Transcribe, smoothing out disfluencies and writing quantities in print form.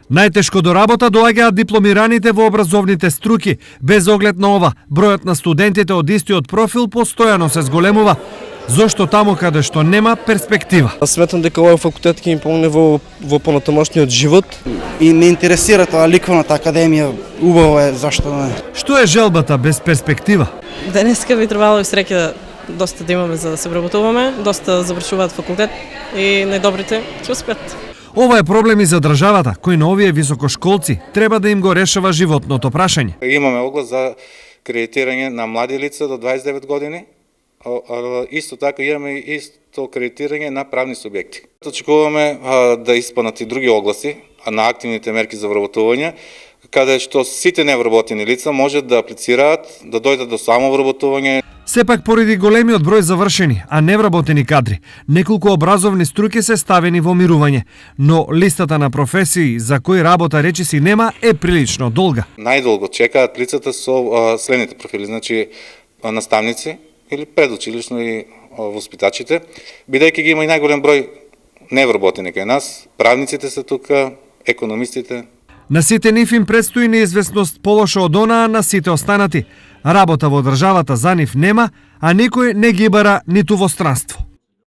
Најтешко до работа доаѓаат дипломираните во образовните струки. Без оглед на ова, бројот на студентите од истиот профил постојано се зголемува. Зошто таму каде што нема перспектива? Сметам дека овој факултет ќе им помогне во понатамошниот живот. И ме интересира тоа ликовната академија, убаво е, зашто не? Што е желбата без перспектива? Денеска би требало и среќа доста да имаме за да се вработуваме, доста завршуваат факултет и најдобрите ќе успеат. Ова е проблем и за државата, кој на овие високошколци треба да им го решава животното прашање. Имаме оглас за кредитирање на млади лица до 29 години. Исто така имаме исто кредитирање на правни субјекти. Очекуваме да исполнат и други огласи на активните мерки за вработување, каде што сите невработени лица можат да аплицираат, да дојдат до самовработување. Сепак, поради големиот број завршени, а невработени кадри, неколку образовни струки се ставени во мирување, но листата на професии за кои работа речиси нема е прилично долга. Најдолго чекаат лицата со следните профили, значи наставници или предучилишно и воспитачите, бидејќи ги има и најголем број невработени кај нас, правниците се тука, економистите. На сите нив им предстои неизвестност полоша од онаа на сите останати. Работа во државата за нив нема, а никој не ги бара ниту во странство.